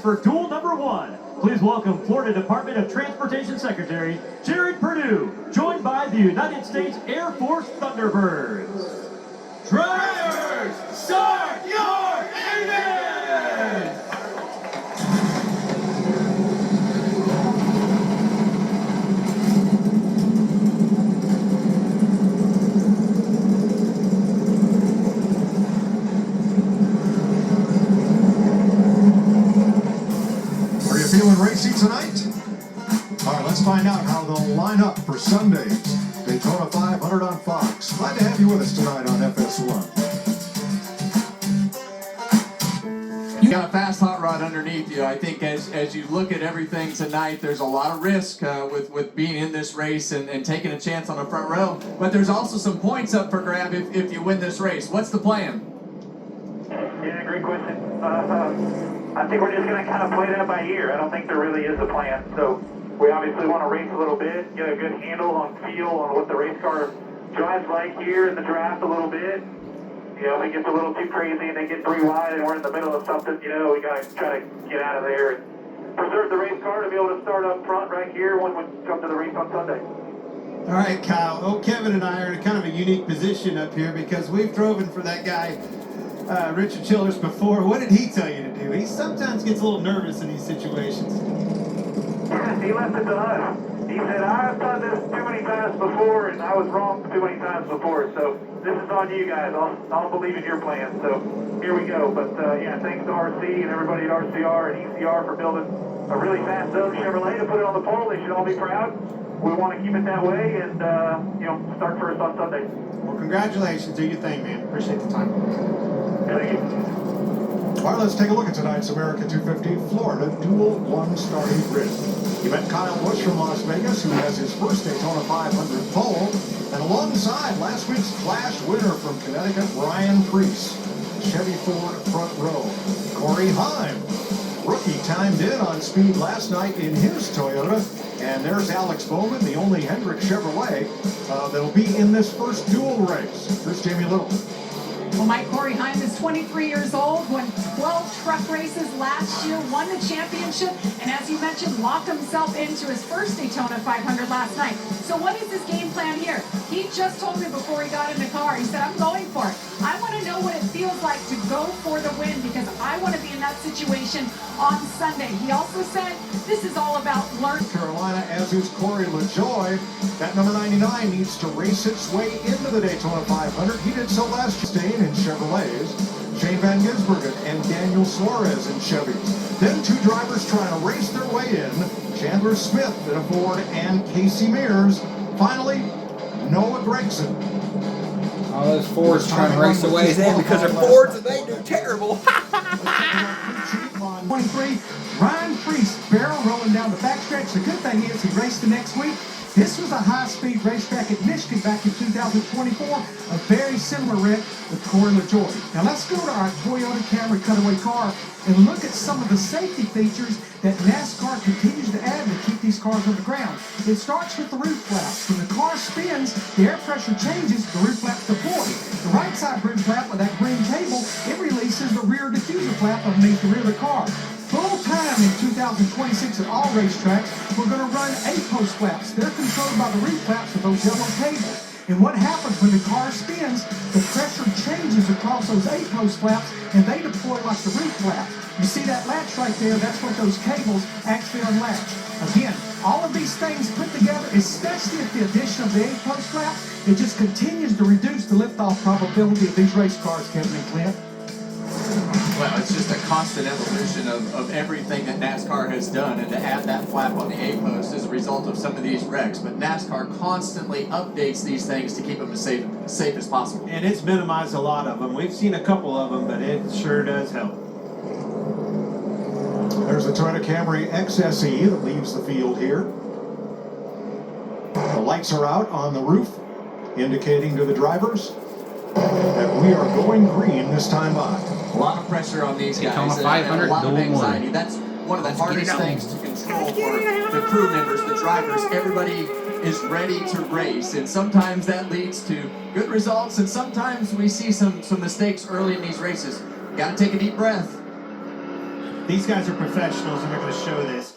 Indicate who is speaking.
Speaker 1: For duel number 1, please welcome Florida Department of Transportation Secretary Jared Perdue, joined by the United States Air Force Thunderbirds. Drivers, start your engines!
Speaker 2: Feeling racy tonight? All right, let's find out how they'll line up for Sunday's Daytona 500 on Fox. Glad to have you with us tonight on FS1.
Speaker 3: You got a fast hot rod underneath you. I think as you look at everything tonight, there's a lot of risk with being in this race and taking a chance on the front row. But there's also some points up for grab if you win this race. What's the plan?
Speaker 4: Yeah, great question. I think we're just going to kind of play that by ear. I don't think there really is a plan. So we obviously want to race a little bit, get a good handle on feel on what the race car drives like here in the draft a little bit. You know, if it gets a little too crazy and they get 3 wide and we're in the middle of something, you know, we got to try to get out of there and preserve the race car to be able to start up front right here when we come to the race on Sunday.
Speaker 5: All right, Kyle. Oh, Kevin and I are in kind of a unique position up here because we've driven for that guy, Richard Childress, before. What did he tell you to do? He sometimes gets a little nervous in these situations.
Speaker 4: Yeah, he left it to us. He said, I've done this too many times before, and I was wrong too many times before, so this is on you guys. I'll believe in your plan. So here we go. But, yeah, thanks to RC and everybody at RCR and ECR for building a really fast Zone Chevrolet to put it on the pole. They should all be proud. We want to keep it that way and, you know, start first on Sunday.
Speaker 5: Well, congratulations. Do your thing, man. Appreciate the time.
Speaker 4: Thank you.
Speaker 2: All right, let's take a look at tonight's America 250 Florida Duel 1 starting grid. You met Kyle Busch from Las Vegas, who has his first Daytona 500 pole, and alongside last week's Clash winner from Connecticut, Ryan Preece. Chevy Ford front row. Corey Heim, rookie, timed in on speed last night in his Toyota. And there's Alex Bowman, the only Hendrick Chevrolet that'll be in this first duel race. Here's Jamie Little.
Speaker 6: Well, Mike Corey Heim is 23 years old, won 12 truck races last year, won the championship, and as you mentioned, locked himself into his first Daytona 500 last night. So what is his game plan here? He just told me before he got in the car, he said, I'm going for it. I want to know what it feels like to go for the win because I want to be in that situation on Sunday. He also said this is all about learning.
Speaker 2: Carolina, as is Corey LaJoie. That number 99 needs to race its way into the Daytona 500. He did so last year in Chevrolets. Shane Van Gisbergen and Daniel Suarez in Chevys. Then 2 drivers trying to race their way in. Chandler Smith in a Ford and Casey Mears. Finally, Noah Gregson.
Speaker 7: All those Fords trying to race their ways in because they're Fords and they do terrible.
Speaker 8: 23, Ryan Preece, barrel rolling down the backstretch. The good thing is he raced the next week. This was a high-speed racetrack at Michigan back in 2024, a very similar wreck with Corey LaJoie. Now let's go to our Toyota Camry cutaway car and look at some of the safety features that NASCAR continues to add to keep these cars on the ground. It starts with the roof flaps. When the car spins, the air pressure changes, the roof flaps deploy. The right side roof flap with that green cable, it releases the rear diffuser flap underneath the rear of the car. Full time in 2026 at all racetracks, we're going to run 8-post flaps. They're controlled by the roof flaps with those yellow cables. And what happens when the car spins, the pressure changes across those 8-post flaps and they deploy like the roof flaps. You see that latch right there? That's what those cables actually unlatch. Again, all of these things put together, especially at the addition of the 8-post flap, it just continues to reduce the liftoff probability of these race cars, Kevin and Clint.
Speaker 3: Well, it's just a constant evolution of everything that NASCAR has done, and to add that flap on the A-post is a result of some of these wrecks. But NASCAR constantly updates these things to keep them as safe as possible.
Speaker 5: And it's minimized a lot of them. We've seen a couple of them, but it sure does help.
Speaker 2: There's the Toyota Camry XSE that leaves the field here. The lights are out on the roof, indicating to the drivers that we are going green this time by.
Speaker 3: A lot of pressure on these guys,
Speaker 7: Daytona 500,
Speaker 3: and a lot of
Speaker 7: Duel
Speaker 3: anxiety.
Speaker 7: 1.
Speaker 3: That's one of the hardest things to control for the crew members, the drivers. Everybody is ready to race, and sometimes that leads to good results, and sometimes we see some mistakes early in these races. Got to take a deep breath.
Speaker 5: These guys are professionals and they're going to show this.